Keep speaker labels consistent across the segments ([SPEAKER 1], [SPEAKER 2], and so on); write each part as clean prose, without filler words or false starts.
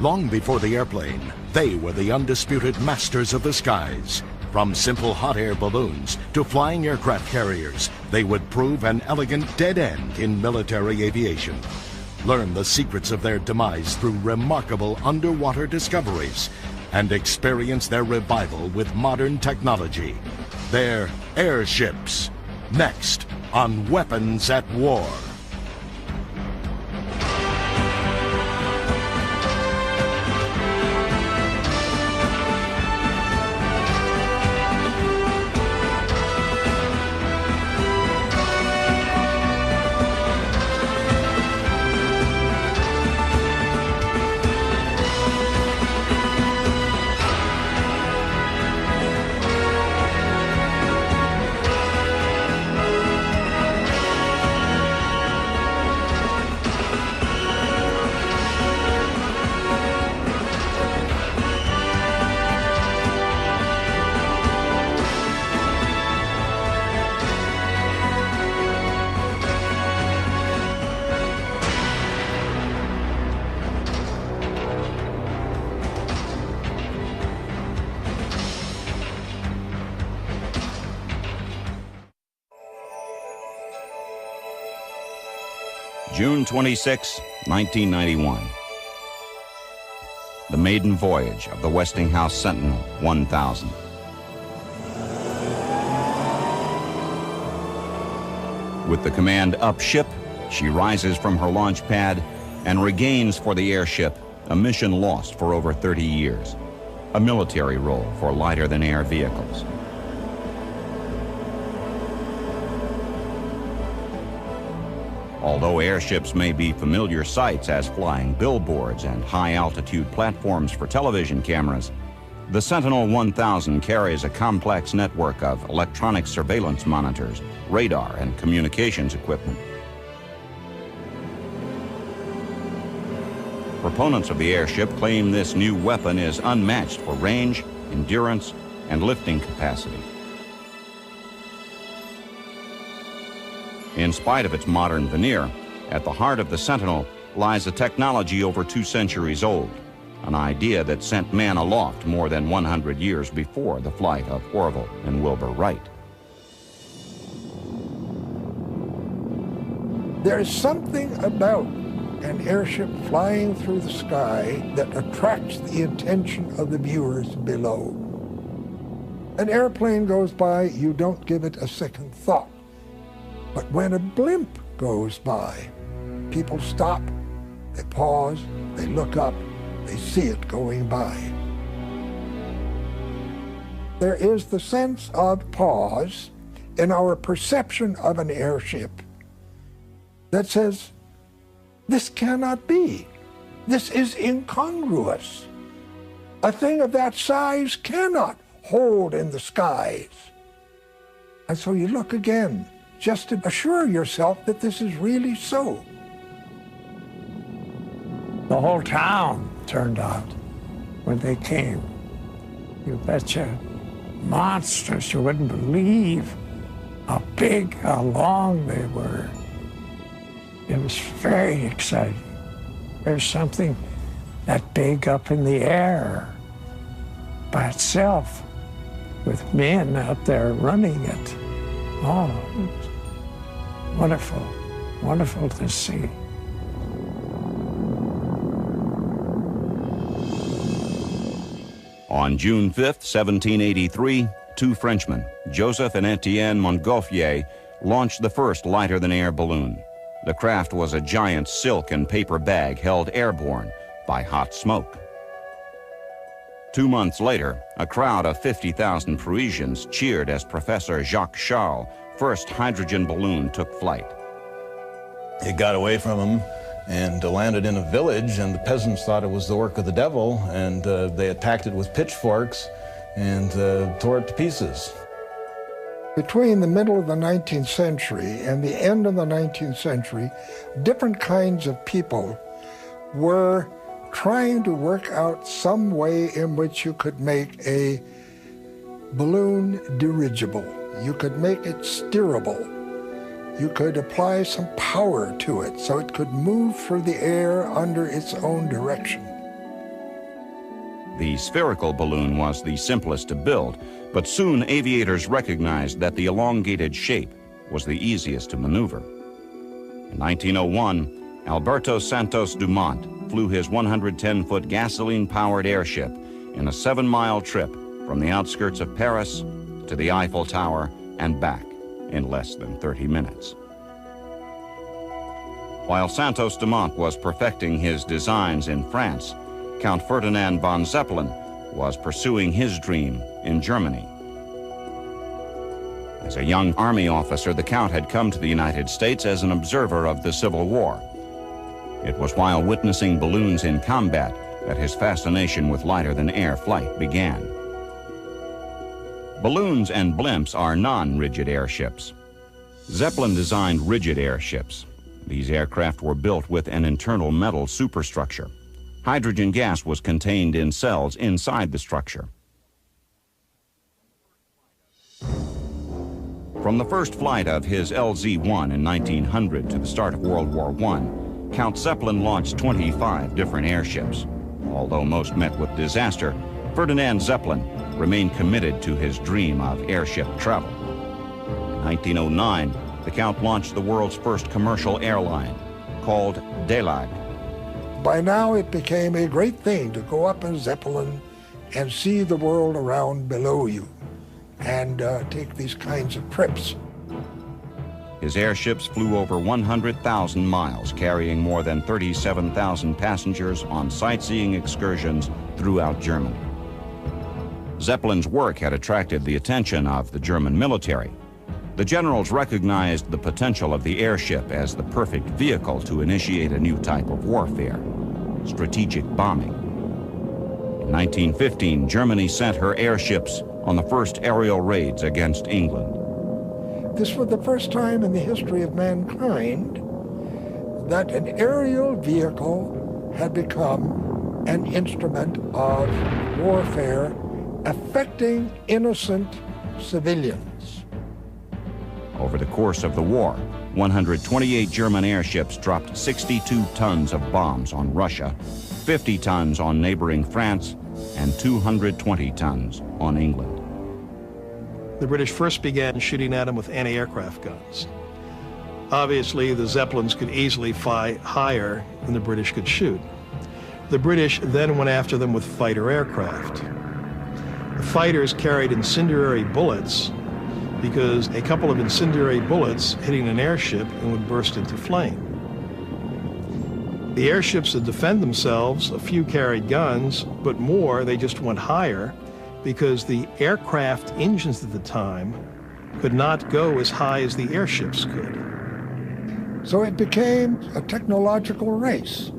[SPEAKER 1] Long before the airplane, they were the undisputed masters of the skies. From simple hot air balloons to flying aircraft carriers, they would prove an elegant dead end in military aviation. Learn the secrets of their demise through remarkable underwater discoveries and experience their revival with modern technology. They're airships. Next on Weapons at War.
[SPEAKER 2] June 26, 1991. The maiden voyage of the Westinghouse Sentinel 1000. With the command up ship, she rises from her launch pad and regains for the airship a mission lost for over 30 years, a military role for lighter-than-air vehicles. Although airships may be familiar sights as flying billboards and high-altitude platforms for television cameras, the Sentinel 1000 carries a complex network of electronic surveillance monitors, radar, and communications equipment. Proponents of the airship claim this new weapon is unmatched for range, endurance, and lifting capacity. In spite of its modern veneer, at the heart of the Sentinel lies a technology over 2 centuries old, an idea that sent man aloft more than 100 years before the flight of Orville and Wilbur Wright.
[SPEAKER 3] There is something about an airship flying through the sky that attracts the attention of the viewers below. An airplane goes by, you don't give it a second thought. But when a blimp goes by, people stop, they pause, they look up, they see it going by. There is the sense of pause in our perception of an airship that says, this cannot be. This is incongruous. A thing of that size cannot hold in the skies. And so you look again, just to assure yourself that this is really so.
[SPEAKER 4] The whole town turned out when they came. You betcha. Monsters. You wouldn't believe how big, how long they were. It was very exciting. There's something that big up in the air by itself with men out there running it. Oh, wonderful, wonderful to see.
[SPEAKER 2] On June 5th, 1783, 2 Frenchmen, Joseph and Etienne Montgolfier, launched the first lighter-than-air balloon. The craft was a giant silk and paper bag held airborne by hot smoke. 2 months later, a crowd of 50,000 Parisians cheered as Professor Jacques Charles' first hydrogen balloon took flight.
[SPEAKER 5] It got away from them and landed in a village, and the peasants thought it was the work of the devil, and they attacked it with pitchforks and tore it to pieces.
[SPEAKER 3] Between the middle of the 19th century and the end of the 19th century, different kinds of people were trying to work out some way in which you could make a balloon dirigible. You could make it steerable. You could apply some power to it so it could move through the air under its own direction.
[SPEAKER 2] The spherical balloon was the simplest to build, but soon aviators recognized that the elongated shape was the easiest to maneuver. In 1901, Alberto Santos Dumont flew his 110-foot gasoline-powered airship in a 7-mile trip from the outskirts of Paris to the Eiffel Tower and back in less than 30 minutes. While Santos Dumont was perfecting his designs in France, Count Ferdinand von Zeppelin was pursuing his dream in Germany. As a young Army officer, the Count had come to the United States as an observer of the Civil War. It was while witnessing balloons in combat that his fascination with lighter-than-air flight began. Balloons and blimps are non-rigid airships. Zeppelin designed rigid airships. These aircraft were built with an internal metal superstructure. Hydrogen gas was contained in cells inside the structure. From the first flight of his LZ-1 in 1900 to the start of World War I, Count Zeppelin launched 25 different airships. Although most met with disaster, Ferdinand Zeppelin remained committed to his dream of airship travel. In 1909, the Count launched the world's first commercial airline, called DELAG.
[SPEAKER 3] By now it became a great thing to go up in Zeppelin and see the world around below you and take these kinds of trips.
[SPEAKER 2] His airships flew over 100,000 miles, carrying more than 37,000 passengers on sightseeing excursions throughout Germany. Zeppelin's work had attracted the attention of the German military. The generals recognized the potential of the airship as the perfect vehicle to initiate a new type of warfare, strategic bombing. In 1915, Germany sent her airships on the first aerial raids against England.
[SPEAKER 3] This was the first time in the history of mankind that an aerial vehicle had become an instrument of warfare affecting innocent civilians.
[SPEAKER 2] Over the course of the war, 128 German airships dropped 62 tons of bombs on Russia, 50 tons on neighboring France, and 220 tons on England.
[SPEAKER 6] The British first began shooting at them with anti-aircraft guns. Obviously, the Zeppelins could easily fly higher than the British could shoot. The British then went after them with fighter aircraft. The fighters carried incendiary bullets because a couple of incendiary bullets hitting an airship and would burst into flame. The airships would defend themselves. A few carried guns, but more, they just went higher because the aircraft engines at the time could not go as high as the airships could.
[SPEAKER 3] So it became a technological race.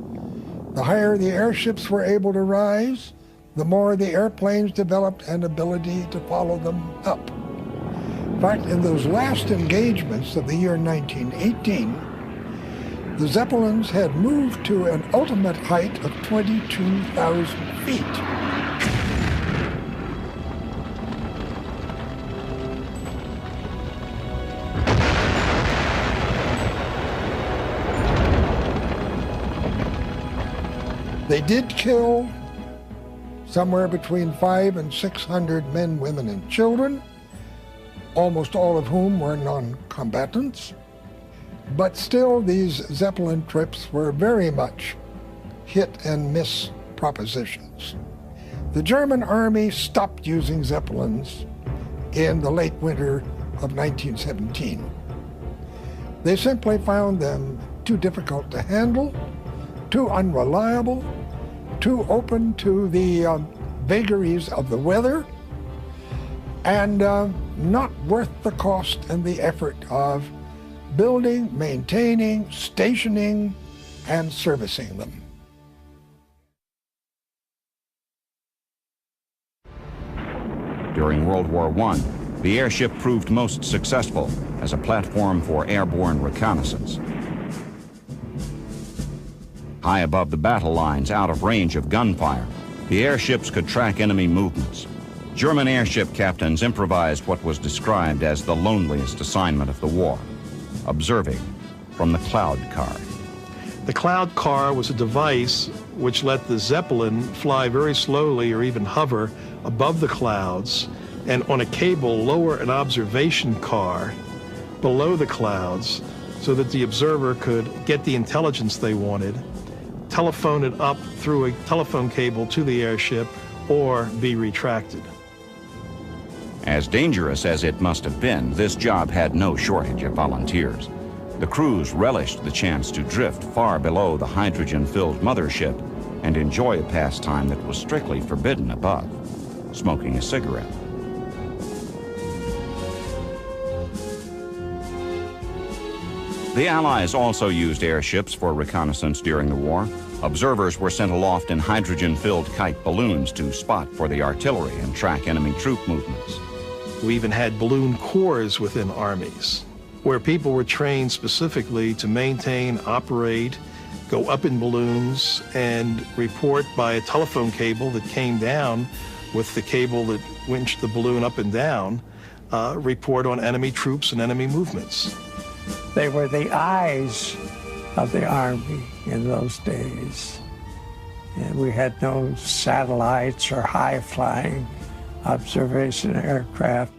[SPEAKER 3] The higher the airships were able to rise, the more the airplanes developed an ability to follow them up. In fact, in those last engagements of the year 1918, the Zeppelins had moved to an ultimate height of 22,000 feet. They did kill somewhere between 500 and 600 men, women, and children, almost all of whom were non-combatants. But still, these Zeppelin trips were very much hit and miss propositions. The German army stopped using Zeppelins in the late winter of 1917. They simply found them too difficult to handle, too unreliable, too open to the vagaries of the weather, and not worth the cost and the effort of building, maintaining, stationing, and servicing them.
[SPEAKER 2] During World War I, the airship proved most successful as a platform for airborne reconnaissance. High above the battle lines, out of range of gunfire, the airships could track enemy movements. German airship captains improvised what was described as the loneliest assignment of the war, observing from the cloud car.
[SPEAKER 6] The cloud car was a device which let the Zeppelin fly very slowly or even hover above the clouds, and on a cable lower an observation car below the clouds so that the observer could get the intelligence they wanted, telephone it up through a telephone cable to the airship, or be retracted.
[SPEAKER 2] As dangerous as it must have been, this job had no shortage of volunteers. The crews relished the chance to drift far below the hydrogen-filled mothership and enjoy a pastime that was strictly forbidden above, smoking a cigarette. The Allies also used airships for reconnaissance during the war. Observers were sent aloft in hydrogen-filled kite balloons to spot for the artillery and track enemy troop movements.
[SPEAKER 6] We even had balloon corps within armies, where people were trained specifically to maintain, operate, go up in balloons, and report by a telephone cable that came down with the cable that winched the balloon up and down, report on enemy troops and enemy movements.
[SPEAKER 4] They were the eyes of the Army in those days. And we had no satellites or high-flying observation aircraft.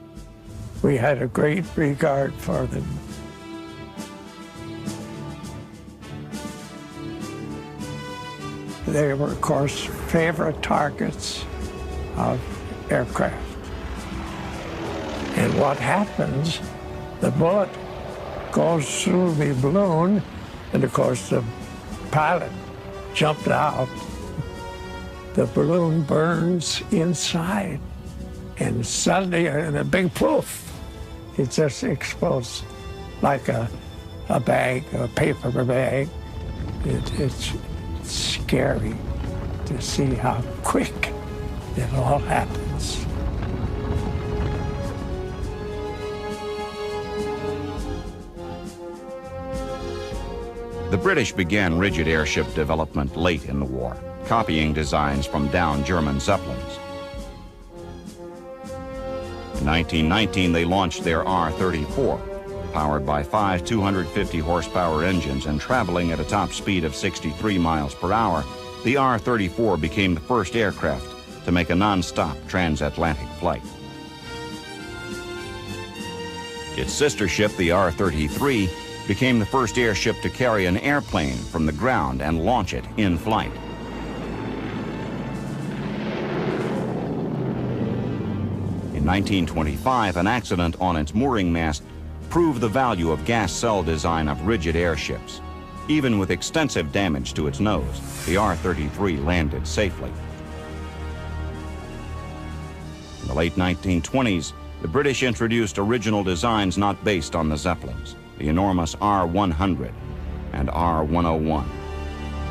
[SPEAKER 4] We had a great regard for them. They were, of course, favorite targets of aircraft. And what happens, the bullet goes through the balloon, and of course the pilot jumped out. The balloon burns inside, and suddenly, in a big poof, it just explodes like a bag, a paper bag. It's scary to see how quick it all happens.
[SPEAKER 2] The British began rigid airship development late in the war, copying designs from downed German Zeppelins. In 1919, they launched their R-34, powered by 5 250-horsepower engines and traveling at a top speed of 63 miles per hour. The R-34 became the first aircraft to make a non-stop transatlantic flight. Its sister ship, the R-33, became the first airship to carry an airplane from the ground and launch it in flight. In 1925, an accident on its mooring mast proved the value of gas cell design of rigid airships. Even with extensive damage to its nose, the R-33 landed safely. In the late 1920s, the British introduced original designs not based on the Zeppelins, the enormous R-100 and R-101.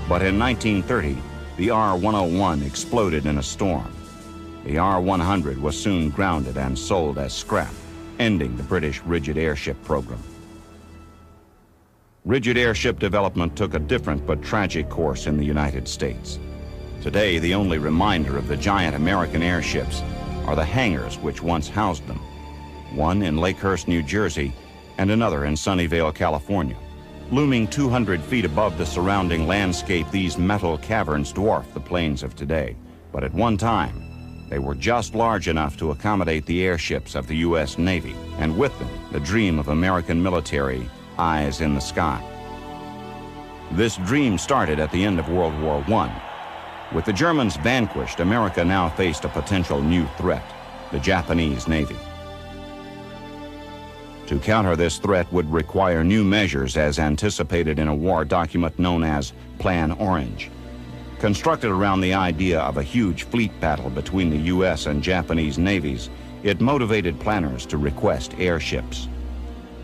[SPEAKER 2] But in 1930, the R-101 exploded in a storm. The R-100 was soon grounded and sold as scrap, ending the British rigid airship program. Rigid airship development took a different but tragic course in the United States. Today, the only reminder of the giant American airships are the hangars which once housed them, one in Lakehurst, New Jersey, and another in Sunnyvale, California. Looming 200 feet above the surrounding landscape, these metal caverns dwarf the planes of today. But at one time, they were just large enough to accommodate the airships of the U.S. Navy, and with them, the dream of American military, eyes in the sky. This dream started at the end of World War I. With the Germans vanquished, America now faced a potential new threat, the Japanese Navy. To counter this threat would require new measures as anticipated in a war document known as Plan Orange. Constructed around the idea of a huge fleet battle between the U.S. and Japanese navies, it motivated planners to request airships.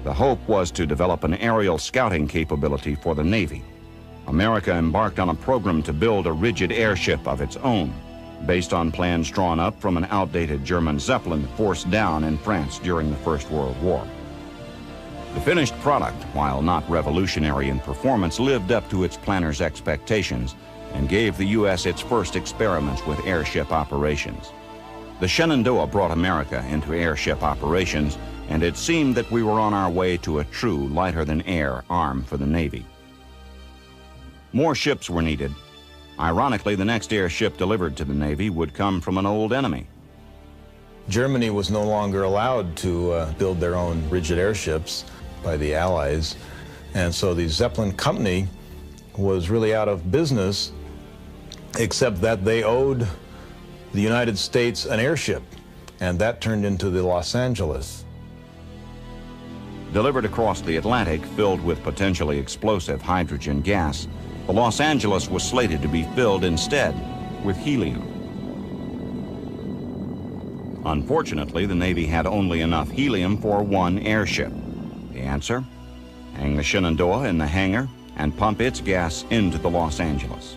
[SPEAKER 2] The hope was to develop an aerial scouting capability for the Navy. America embarked on a program to build a rigid airship of its own, based on plans drawn up from an outdated German Zeppelin forced down in France during the First World War. The finished product, while not revolutionary in performance, lived up to its planners' expectations and gave the U.S. its first experiments with airship operations. The Shenandoah brought America into airship operations, and it seemed that we were on our way to a true lighter-than-air arm for the Navy. More ships were needed. Ironically, the next airship delivered to the Navy would come from an old enemy.
[SPEAKER 5] Germany was no longer allowed to build their own rigid airships by the Allies, and so the Zeppelin Company was really out of business, except that they owed the United States an airship, and that turned into the Los Angeles.
[SPEAKER 2] Delivered across the Atlantic, filled with potentially explosive hydrogen gas, the Los Angeles was slated to be filled instead with helium. Unfortunately, the Navy had only enough helium for one airship. The answer? Hang the Shenandoah in the hangar and pump its gas into the Los Angeles.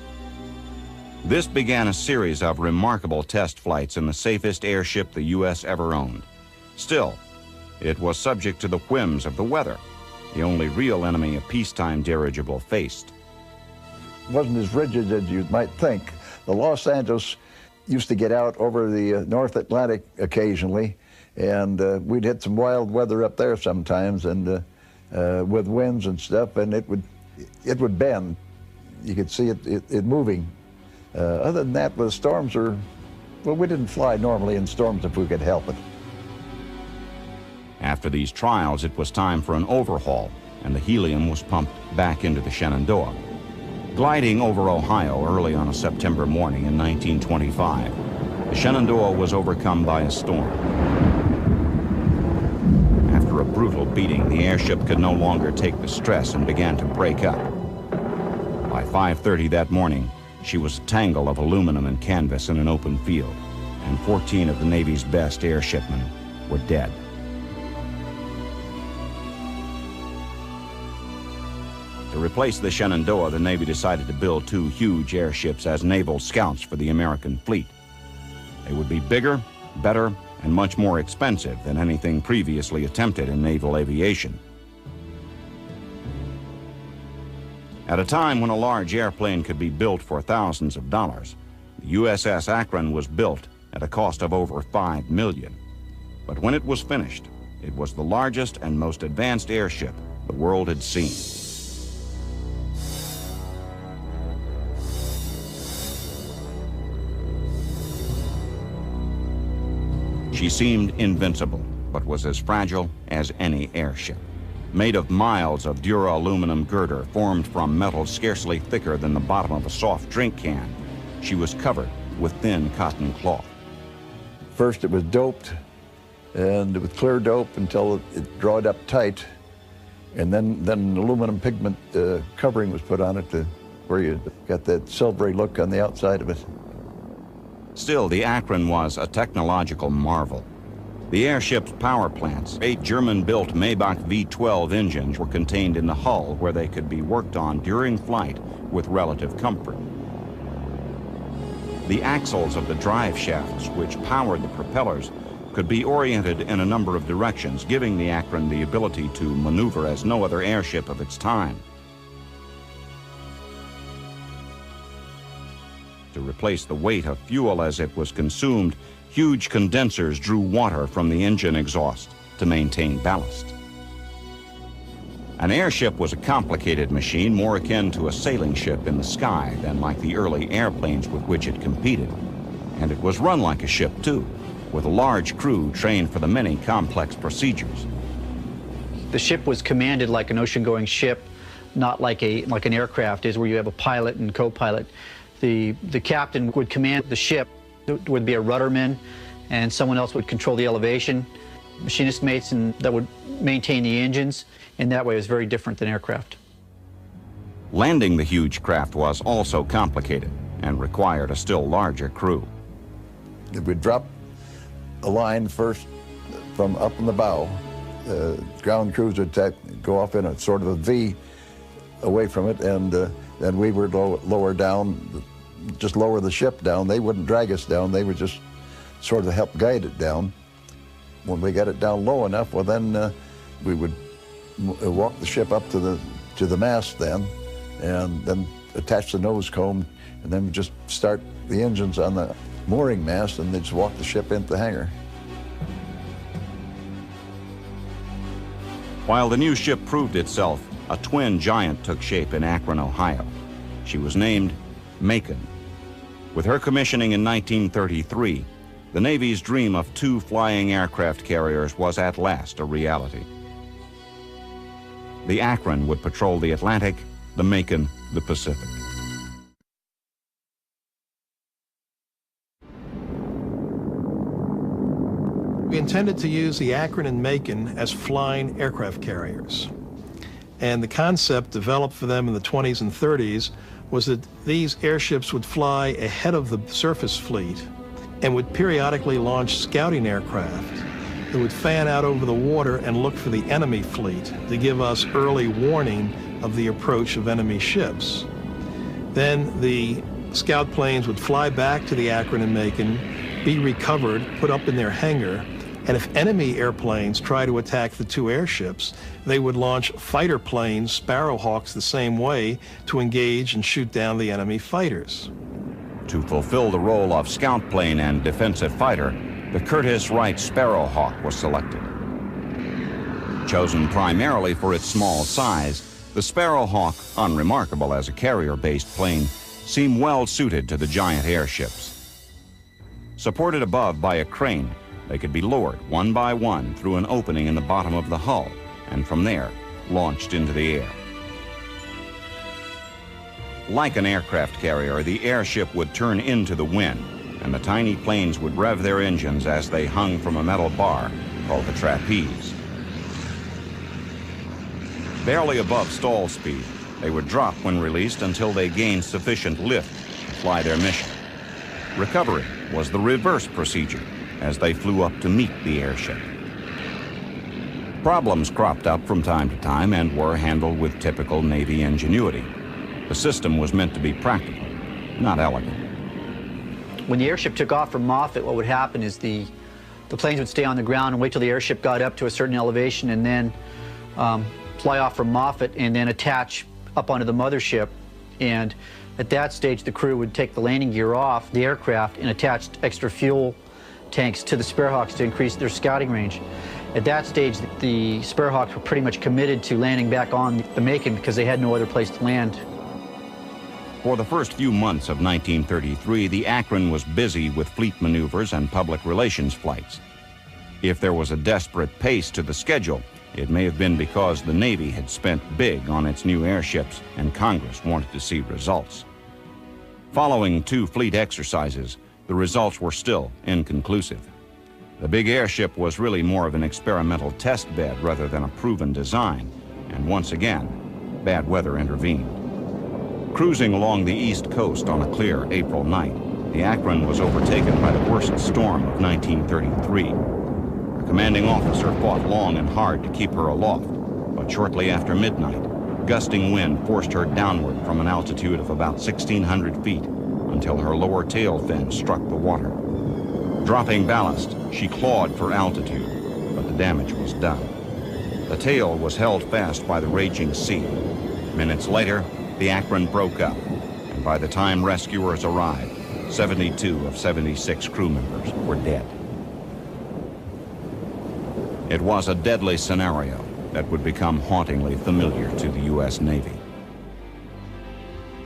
[SPEAKER 2] This began a series of remarkable test flights in the safest airship the U.S. ever owned. Still, it was subject to the whims of the weather, the only real enemy a peacetime dirigible faced.
[SPEAKER 7] It wasn't as rigid as you might think. The Los Angeles used to get out over the North Atlantic occasionally, and we'd hit some wild weather up there sometimes, and with winds and stuff, and it would bend. You could see it moving. Other than that, the storms are, well, we didn't fly normally in storms if we could help it.
[SPEAKER 2] After these trials, it was time for an overhaul, and the helium was pumped back into the Shenandoah. Gliding over Ohio early on a September morning in 1925, the Shenandoah was overcome by a storm. After a brutal beating, the airship could no longer take the stress and began to break up. By 5:30 that morning, she was a tangle of aluminum and canvas in an open field, and 14 of the Navy's best airshipmen were dead. To replace the Shenandoah, the Navy decided to build 2 huge airships as naval scouts for the American fleet. They would be bigger, better, and much more expensive than anything previously attempted in naval aviation. At a time when a large airplane could be built for thousands of dollars, the USS Akron was built at a cost of over $5 million. But when it was finished, it was the largest and most advanced airship the world had seen. She seemed invincible, but was as fragile as any airship. Made of miles of dura-aluminum girder formed from metal scarcely thicker than the bottom of a soft drink can, she was covered with thin cotton cloth.
[SPEAKER 7] First it was doped, and with clear dope until it dried up tight, and then an aluminum pigment covering was put on it where you got that silvery look on the outside of it.
[SPEAKER 2] Still, the Akron was a technological marvel. The airship's power plants, 8 German-built Maybach V-12 engines, were contained in the hull where they could be worked on during flight with relative comfort. The axles of the drive shafts, which powered the propellers, could be oriented in a number of directions, giving the Akron the ability to maneuver as no other airship of its time. To replace the weight of fuel as it was consumed, huge condensers drew water from the engine exhaust to maintain ballast. An airship was a complicated machine more akin to a sailing ship in the sky than like the early airplanes with which it competed. And it was run like a ship too, with a large crew trained for the many complex procedures.
[SPEAKER 8] The ship was commanded like an ocean-going ship, not like an aircraft is, where you have a pilot and co-pilot. The captain would command the ship. There would be a rudderman, and someone else would control the elevation. Machinist mates that would maintain the engines, and that way it was very different than aircraft.
[SPEAKER 2] Landing the huge craft was also complicated and required a still larger crew.
[SPEAKER 7] We'd drop a line first from up in the bow. The ground crews would go off in a sort of a V away from it, and then we would lower down, just lower the ship down. They wouldn't drag us down. They would just sort of help guide it down. When we got it down low enough, well, then we would walk the ship up to the mast then, and then attach the nose cone, and then just start the engines on the mooring mast, and then just walk the ship into the hangar.
[SPEAKER 2] While the new ship proved itself, a twin giant took shape in Akron, Ohio. She was named Macon. With her commissioning in 1933, the Navy's dream of 2 flying aircraft carriers was at last a reality. The Akron would patrol the Atlantic, the Macon the Pacific.
[SPEAKER 6] We intended to use the Akron and Macon as flying aircraft carriers. And the concept developed for them in the 20s and 30s was that these airships would fly ahead of the surface fleet and would periodically launch scouting aircraft that would fan out over the water and look for the enemy fleet to give us early warning of the approach of enemy ships. Then the scout planes would fly back to the Akron and Macon, be recovered, put up in their hangar, and if enemy airplanes try to attack the 2 airships, they would launch fighter planes, Sparrowhawks, the same way to engage and shoot down the enemy fighters.
[SPEAKER 2] To fulfill the role of scout plane and defensive fighter, the Curtiss Wright Sparrowhawk was selected. Chosen primarily for its small size, the Sparrowhawk, unremarkable as a carrier-based plane, seemed well suited to the giant airships. Supported above by a crane, they could be lowered one by one through an opening in the bottom of the hull, and from there, launched into the air. Like an aircraft carrier, the airship would turn into the wind, and the tiny planes would rev their engines as they hung from a metal bar called the trapeze. Barely above stall speed, they would drop when released until they gained sufficient lift to fly their mission. Recovery was the reverse procedure, as they flew up to meet the airship. Problems cropped up from time to time and were handled with typical Navy ingenuity. The system was meant to be practical, not elegant.
[SPEAKER 8] When the airship took off from Moffett, what would happen is the planes would stay on the ground and wait till the airship got up to a certain elevation and then fly off from Moffett and then attach up onto the mothership. And at that stage, the crew would take the landing gear off the aircraft and attach extra fuel tanks to the Sparrowhawks to increase their scouting range. At that stage, the Sparrowhawks were pretty much committed to landing back on the Macon because they had no other place to land.
[SPEAKER 2] For the first few months of 1933, the Akron was busy with fleet maneuvers and public relations flights. If there was a desperate pace to the schedule, it may have been because the Navy had spent big on its new airships and Congress wanted to see results. Following 2 fleet exercises, the results were still inconclusive. The big airship was really more of an experimental test bed rather than a proven design, and once again, bad weather intervened. Cruising along the east coast on a clear April night, the Akron was overtaken by the worst storm of 1933. Her commanding officer fought long and hard to keep her aloft, but shortly after midnight, gusting wind forced her downward from an altitude of about 1,600 feet until her lower tail fin struck the water. Dropping ballast, she clawed for altitude, but the damage was done. The tail was held fast by the raging sea. Minutes later, the Akron broke up, and by the time rescuers arrived, 72 of 76 crew members were dead. It was a deadly scenario that would become hauntingly familiar to the U.S. Navy.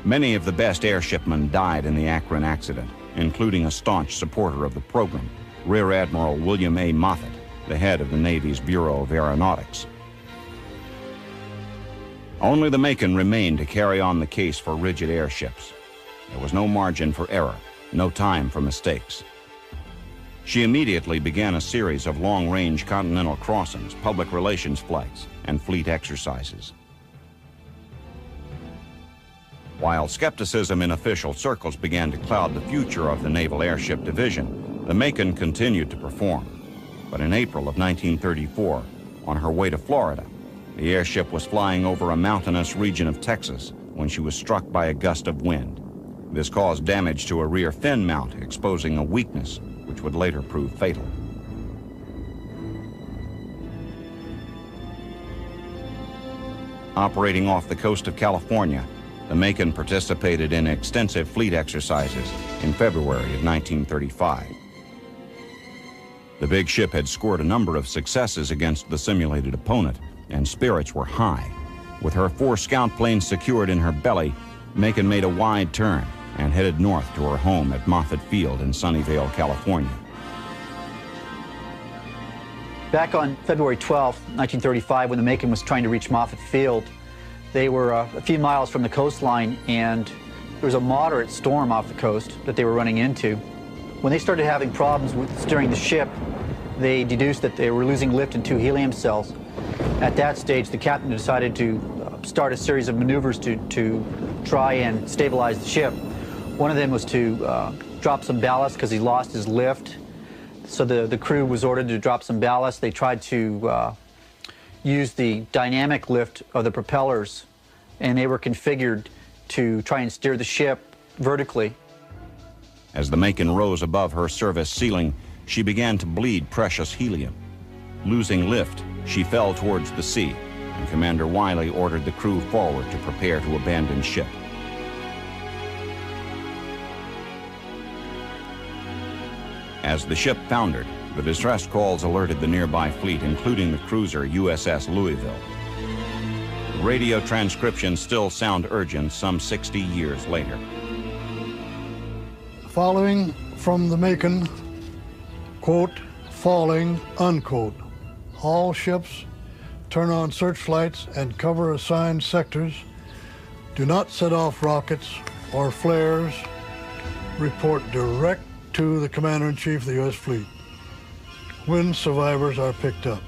[SPEAKER 2] Many of the best airshipmen died in the Akron accident, including a staunch supporter of the program, Rear Admiral William A. Moffett, the head of the Navy's Bureau of Aeronautics. Only the Macon remained to carry on the case for rigid airships. There was no margin for error, no time for mistakes. She immediately began a series of long-range continental crossings, public relations flights, and fleet exercises. While skepticism in official circles began to cloud the future of the Naval Airship Division, the Macon continued to perform. But in April of 1934, on her way to Florida, the airship was flying over a mountainous region of Texas when she was struck by a gust of wind. This caused damage to a rear fin mount, exposing a weakness which would later prove fatal. Operating off the coast of California, the Macon participated in extensive fleet exercises in February of 1935. The big ship had scored a number of successes against the simulated opponent, and spirits were high. With her 4 scout planes secured in her belly, Macon made a wide turn and headed north to her home at Moffett Field in Sunnyvale, California.
[SPEAKER 8] Back on February 12, 1935, when the Macon was trying to reach Moffett Field, they were a few miles from the coastline, and there was a moderate storm off the coast that they were running into. When they started having problems with steering the ship, they deduced that they were losing lift in 2 helium cells. At that stage, the captain decided to start a series of maneuvers to try and stabilize the ship. One of them was to drop some ballast because he lost his lift. So the crew was ordered to drop some ballast. They tried to use the dynamic lift of the propellers, and they were configured to try and steer the ship vertically.
[SPEAKER 2] As the Macon rose above her service ceiling, she began to bleed precious helium. Losing lift, she fell towards the sea, and Commander Wiley ordered the crew forward to prepare to abandon ship. As the ship foundered, the distress calls alerted the nearby fleet, including the cruiser USS Louisville. Radio transcriptions still sound urgent some 60 years later.
[SPEAKER 9] Following from the Macon, quote, falling, unquote. All ships turn on searchlights and cover assigned sectors. Do not set off rockets or flares. Report direct to the Commander-in-Chief of the U.S. Fleet when survivors are picked up.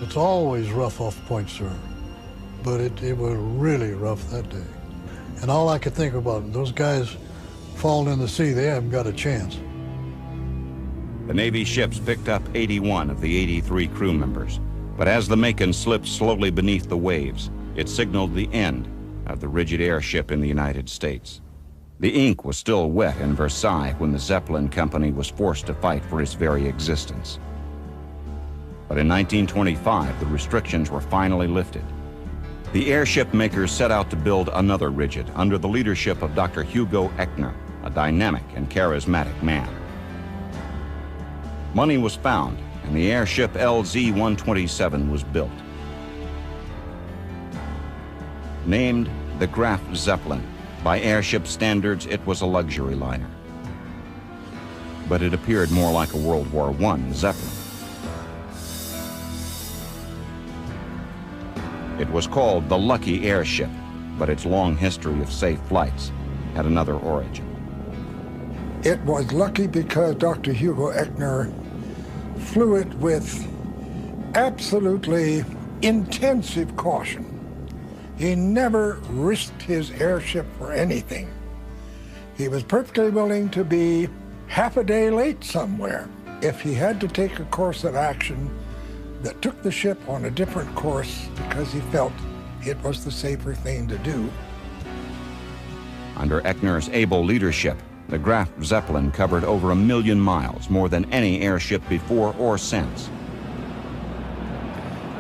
[SPEAKER 9] It's always rough off Point, sir, but it was really rough that day. And all I could think about, those guys falling in the sea, they haven't got a chance.
[SPEAKER 2] The Navy ships picked up 81 of the 83 crew members, but as the Macon slipped slowly beneath the waves, it signaled the end of the rigid airship in the United States. The ink was still wet in Versailles when the Zeppelin Company was forced to fight for its very existence. But in 1925, the restrictions were finally lifted. The airship makers set out to build another rigid under the leadership of Dr. Hugo Echner, a dynamic and charismatic man. Money was found, and the airship LZ-127 was built. Named the Graf Zeppelin, by airship standards, it was a luxury liner. But it appeared more like a World War I Zeppelin. It was called the Lucky Airship, but its long history of safe flights had another origin.
[SPEAKER 3] It was lucky because Dr. Hugo Echner flew it with absolutely intensive caution. He never risked his airship for anything. He was perfectly willing to be half a day late somewhere if he had to take a course of action that took the ship on a different course because he felt it was the safer thing to do.
[SPEAKER 2] Under Echner's able leadership, the Graf Zeppelin covered over 1 million miles, more than any airship before or since.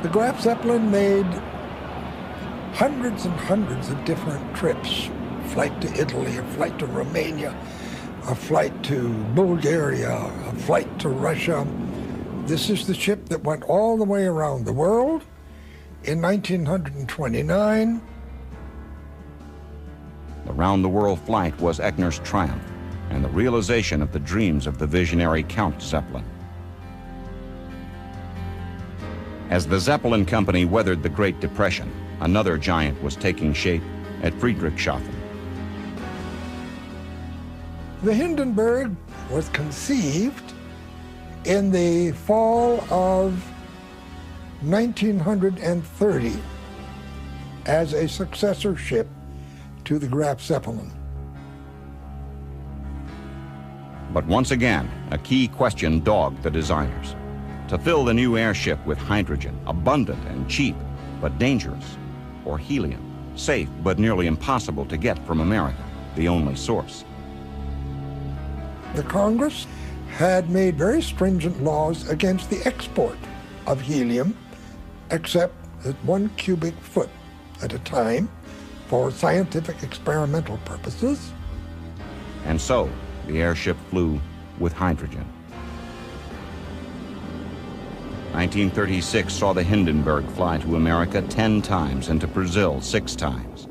[SPEAKER 3] The Graf Zeppelin made hundreds and hundreds of different trips. A flight to Italy, a flight to Romania, a flight to Bulgaria, a flight to Russia. This is the ship that went all the way around the world. In 1929,
[SPEAKER 2] The round-the-world flight was Echner's triumph and the realization of the dreams of the visionary Count Zeppelin. As the Zeppelin Company weathered the Great Depression, another giant was taking shape at Friedrichshafen.
[SPEAKER 3] the Hindenburg was conceived in the fall of 1930 as a successor ship to the Graf Zeppelin.
[SPEAKER 2] But once again, a key question dogged the designers. To fill the new airship with hydrogen, abundant and cheap, but dangerous, or helium, safe but nearly impossible to get from America, the only source.
[SPEAKER 3] The Congress had made very stringent laws against the export of helium, except at 1 cubic foot at a time for scientific experimental purposes.
[SPEAKER 2] And so, the airship flew with hydrogen. 1936 saw the Hindenburg fly to America 10 times and to Brazil 6 times.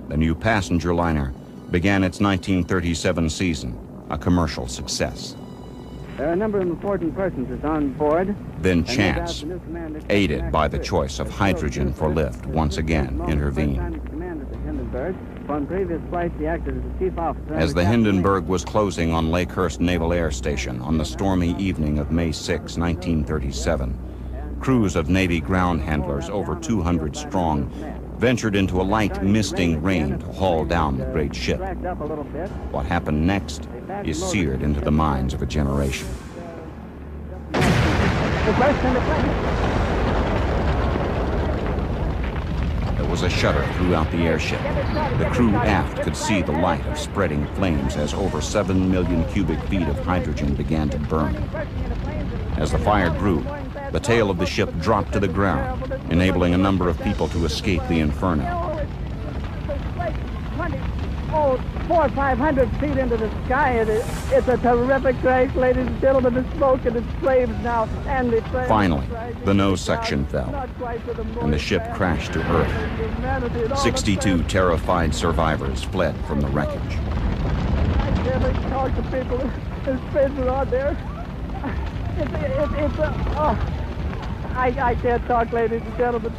[SPEAKER 2] The new passenger liner began its 1937 season, a commercial success.
[SPEAKER 10] There are a number of important persons on board.
[SPEAKER 2] Then chance, aided by the choice of hydrogen for lift, once again intervened. As the Hindenburg was closing on Lakehurst Naval Air Station on the stormy evening of May 6, 1937, crews of Navy ground handlers, over 200 strong, ventured into a light misting rain to haul down the great ship. What happened next is seared into the minds of a generation. There was a shudder throughout the airship. The crew aft could see the light of spreading flames as over 7 million cubic feet of hydrogen began to burn. As the fire grew, the tail of the ship dropped to the ground, enabling a number of people to escape the inferno.
[SPEAKER 10] 400 or 500 feet into the sky. It's a terrific crash, ladies and gentlemen. The smoke and its flames now, and the flames.
[SPEAKER 2] Finally, the nose section fell, and the ship crashed to Earth. 62 terrified survivors fled from the wreckage.
[SPEAKER 10] I can't talk to people. There's faces on there. I can't talk, ladies and gentlemen.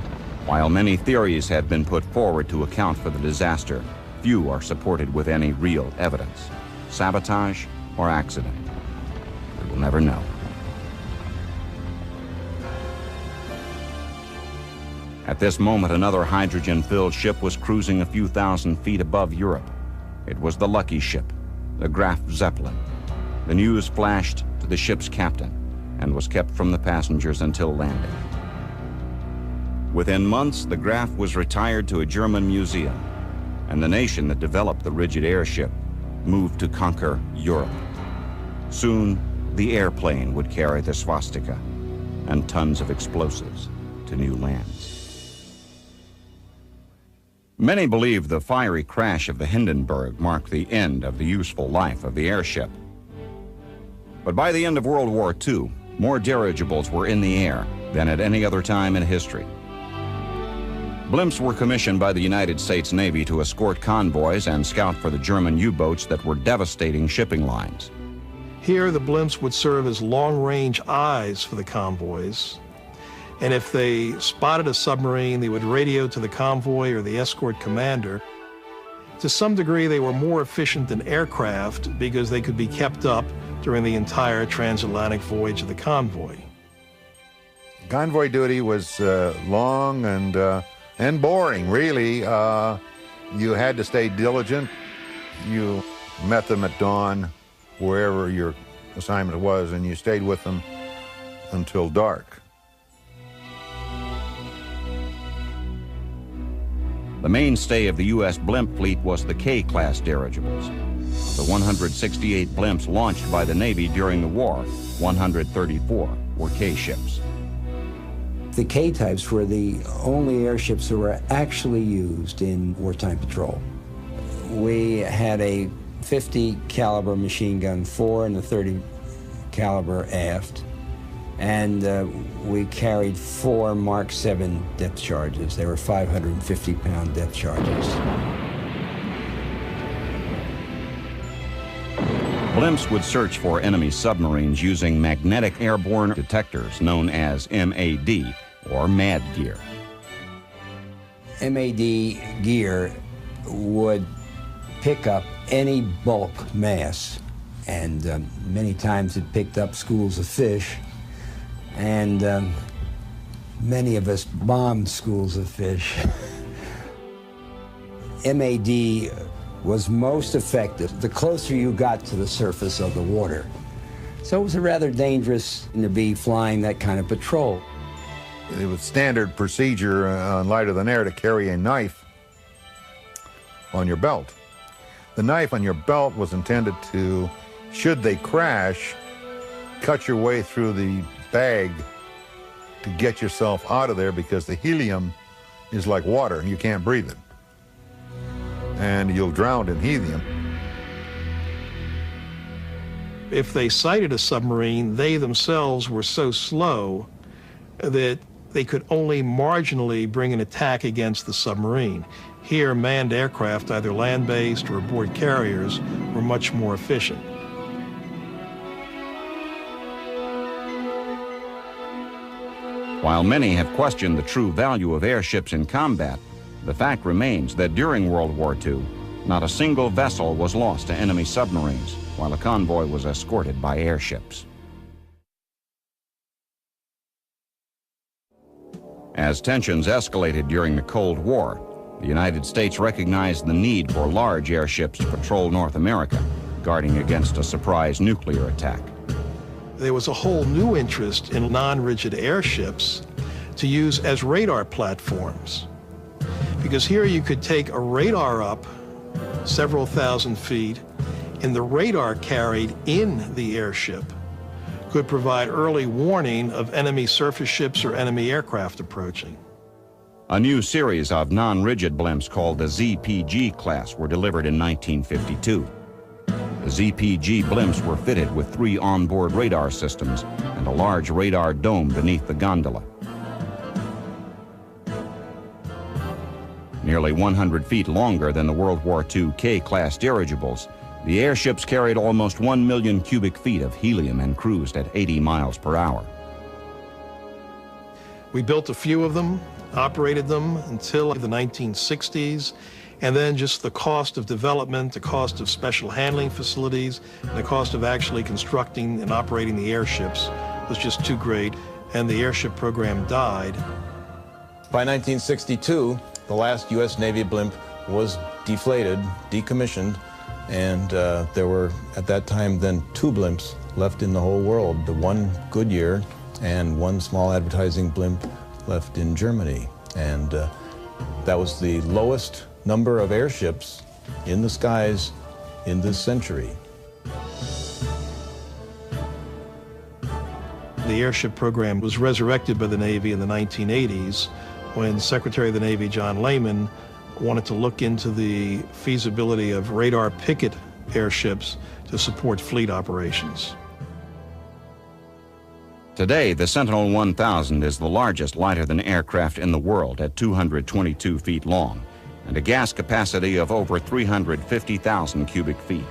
[SPEAKER 2] While many theories have been put forward to account for the disaster, few are supported with any real evidence. Sabotage or accident? We will never know. At this moment, another hydrogen-filled ship was cruising a few thousand feet above Europe. It was the lucky ship, the Graf Zeppelin. The news flashed to the ship's captain and was kept from the passengers until landing. Within months, the Graf was retired to a German museum, and the nation that developed the rigid airship moved to conquer Europe. Soon, the airplane would carry the swastika and tons of explosives to new lands. Many believe the fiery crash of the Hindenburg marked the end of the useful life of the airship. But by the end of World War II, more dirigibles were in the air than at any other time in history. Blimps were commissioned by the United States Navy to escort convoys and scout for the German U-boats that were devastating shipping lines.
[SPEAKER 6] Here, the blimps would serve as long-range eyes for the convoys, and if they spotted a submarine, they would radio to the convoy or the escort commander. To some degree, they were more efficient than aircraft because they could be kept up during the entire transatlantic voyage of the convoy.
[SPEAKER 7] Convoy duty was long and boring, really. You had to stay diligent. You met them at dawn, wherever your assignment was, and you stayed with them until dark.
[SPEAKER 2] The mainstay of the U.S. blimp fleet was the K-class dirigibles. The 168 blimps launched by the Navy during the war, 134 were K ships.
[SPEAKER 11] The K-types were the only airships that were actually used in wartime patrol. We had a 50 caliber machine gun fore and a 30 caliber aft, and we carried 4 Mark 7 depth charges. They were 550-pound depth charges.
[SPEAKER 2] Blimps would search for enemy submarines using magnetic airborne detectors known as MAD, or MAD gear.
[SPEAKER 11] MAD gear would pick up any bulk mass, and many times it picked up schools of fish, and many of us bombed schools of fish. MAD was most effective the closer you got to the surface of the water. So it was a rather dangerous to be flying that kind of patrol.
[SPEAKER 7] It was standard procedure on lighter than air to carry a knife on your belt. The knife on your belt was intended to, should they crash, cut your way through the bag to get yourself out of there, because the helium is like water and you can't breathe it. And you'll drown in helium.
[SPEAKER 6] If they sighted a submarine, they themselves were so slow that they could only marginally bring an attack against the submarine. Here, manned aircraft, either land-based or aboard carriers, were much more efficient.
[SPEAKER 2] While many have questioned the true value of airships in combat, the fact remains that during World War II, not a single vessel was lost to enemy submarines, while a convoy was escorted by airships. As tensions escalated during the Cold War, the United States recognized the need for large airships to patrol North America, guarding against a surprise nuclear attack.
[SPEAKER 6] There was a whole new interest in non-rigid airships to use as radar platforms. Because here you could take a radar up several thousand feet, and the radar carried in the airship could provide early warning of enemy surface ships or enemy aircraft approaching.
[SPEAKER 2] A new series of non-rigid blimps called the ZPG class were delivered in 1952. The ZPG blimps were fitted with 3 onboard radar systems and a large radar dome beneath the gondola. Nearly 100 feet longer than the World War II K-class dirigibles, the airships carried almost 1 million cubic feet of helium and cruised at 80 miles per hour.
[SPEAKER 6] We built a few of them, operated them until the 1960s, and then just the cost of development, the cost of special handling facilities, and the cost of actually constructing and operating the airships was just too great, and the airship program died.
[SPEAKER 5] By 1962, the last U.S. Navy blimp was deflated, decommissioned, and there were, at that time, then 2 blimps left in the whole world, the one Goodyear and one small advertising blimp left in Germany. And that was the lowest number of airships in the skies in this century.
[SPEAKER 6] The airship program was resurrected by the Navy in the 1980s when Secretary of the Navy John Lehman wanted to look into the feasibility of radar picket airships to support fleet operations.
[SPEAKER 2] Today, the Sentinel 1000 is the largest lighter-than aircraft in the world at 222 feet long and a gas capacity of over 350,000 cubic feet.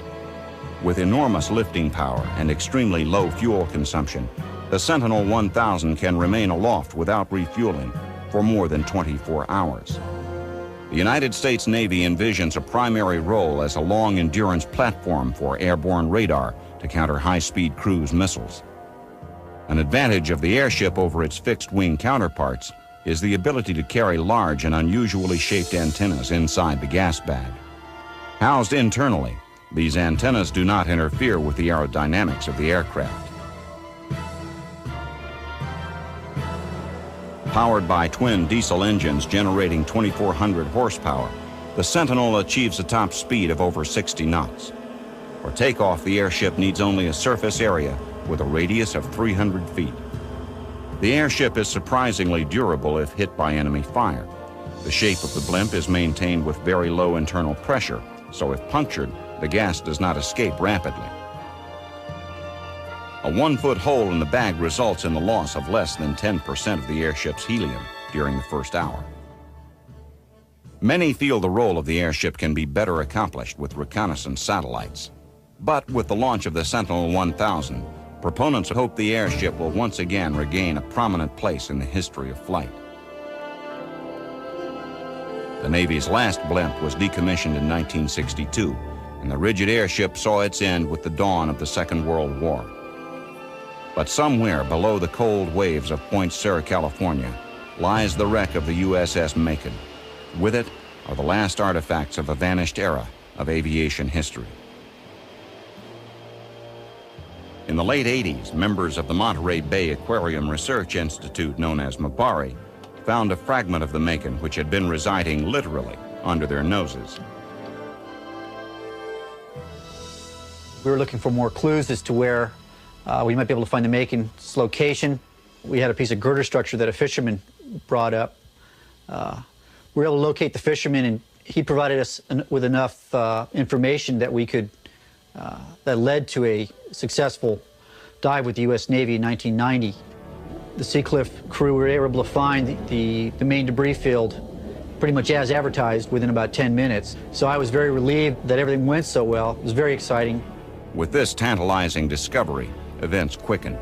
[SPEAKER 2] With enormous lifting power and extremely low fuel consumption, the Sentinel 1000 can remain aloft without refueling for more than 24 hours. The United States Navy envisions a primary role as a long-endurance platform for airborne radar to counter high-speed cruise missiles. An advantage of the airship over its fixed-wing counterparts is the ability to carry large and unusually shaped antennas inside the gas bag. Housed internally, these antennas do not interfere with the aerodynamics of the aircraft. Powered by twin diesel engines generating 2,400 horsepower, the Sentinel achieves a top speed of over 60 knots. For takeoff, the airship needs only a surface area with a radius of 300 feet. The airship is surprisingly durable if hit by enemy fire. The shape of the blimp is maintained with very low internal pressure, so if punctured, the gas does not escape rapidly. A 1-foot hole in the bag results in the loss of less than 10% of the airship's helium during the first hour. Many feel the role of the airship can be better accomplished with reconnaissance satellites. But with the launch of the Sentinel 1000, proponents hope the airship will once again regain a prominent place in the history of flight. The Navy's last blimp was decommissioned in 1962, and the rigid airship saw its end with the dawn of the Second World War. But somewhere below the cold waves of Point Sur, California, lies the wreck of the USS Macon. With it are the last artifacts of a vanished era of aviation history. In the late 80s, members of the Monterey Bay Aquarium Research Institute, known as MABARI, found a fragment of the Macon which had been residing literally under their noses.
[SPEAKER 8] We were looking for more clues as to where we might be able to find the Macon's location. We had a piece of girder structure that a fisherman brought up. We were able to locate the fisherman, and he provided us with enough information that we could, that led to a successful dive with the U.S. Navy in 1990. The Seacliff crew were able to find the main debris field pretty much as advertised within about 10 minutes. So I was very relieved that everything went so well. It was very exciting.
[SPEAKER 2] With this tantalizing discovery, events quickened.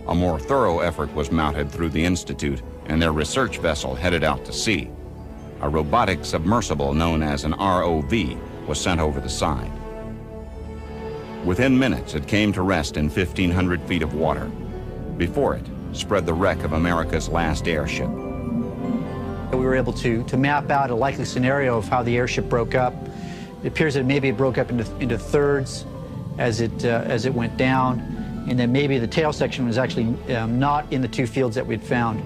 [SPEAKER 2] A more thorough effort was mounted through the Institute, and their research vessel headed out to sea. A robotic submersible known as an ROV was sent over the side. Within minutes, it came to rest in 1,500 feet of water. Before it spread the wreck of America's last airship.
[SPEAKER 8] We were able to map out a likely scenario of how the airship broke up. It appears that maybe it broke up into thirds as it went down, and then maybe the tail section was actually not in the two fields that we'd found.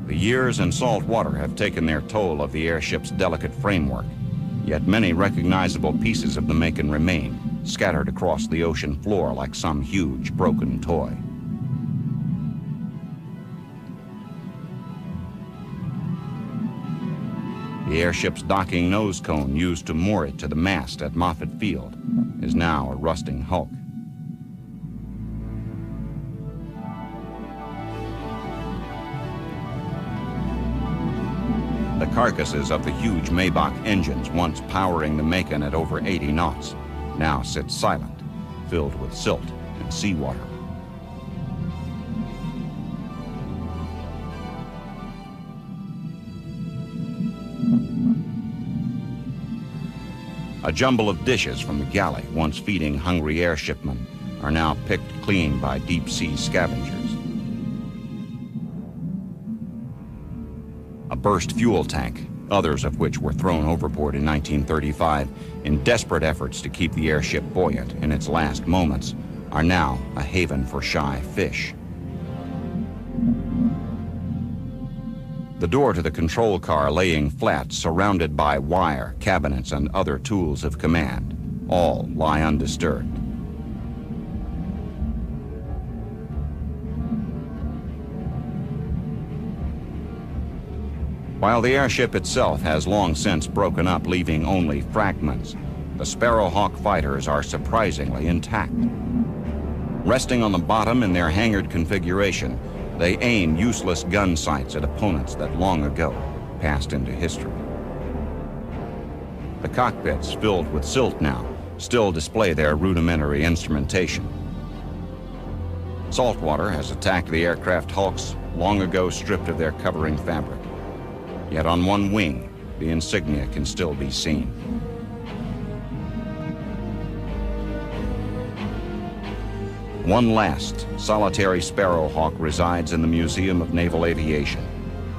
[SPEAKER 2] The years in salt water have taken their toll of the airship's delicate framework, yet many recognizable pieces of the Macon remain, scattered across the ocean floor like some huge broken toy. The airship's docking nose cone used to moor it to the mast at Moffett Field is now a rusting hulk. The carcasses of the huge Maybach engines once powering the Macon at over 80 knots now sit silent, filled with silt and seawater. A jumble of dishes from the galley, once feeding hungry airshipmen, are now picked clean by deep-sea scavengers. A burst fuel tank, others of which were thrown overboard in 1935 in desperate efforts to keep the airship buoyant in its last moments, are now a haven for shy fish. The door to the control car laying flat, surrounded by wire, cabinets, and other tools of command, all lie undisturbed. While the airship itself has long since broken up, leaving only fragments, the Sparrowhawk fighters are surprisingly intact. Resting on the bottom in their hangared configuration, they aim useless gun sights at opponents that long ago passed into history. The cockpits, filled with silt now, still display their rudimentary instrumentation. Saltwater has attacked the aircraft hulks, long ago stripped of their covering fabric. Yet on one wing, the insignia can still be seen. One last, solitary Sparrowhawk resides in the Museum of Naval Aviation.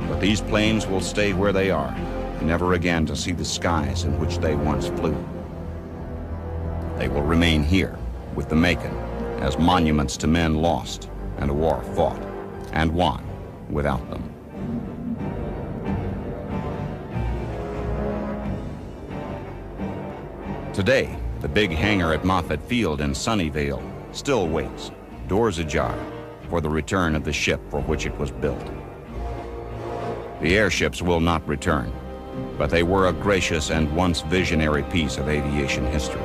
[SPEAKER 2] But these planes will stay where they are, never again to see the skies in which they once flew. They will remain here, with the Macon, as monuments to men lost and a war fought and won without them. Today, the big hangar at Moffett Field in Sunnyvale still waits, doors ajar, for the return of the ship for which it was built. The airships will not return, but they were a gracious and once visionary piece of aviation history.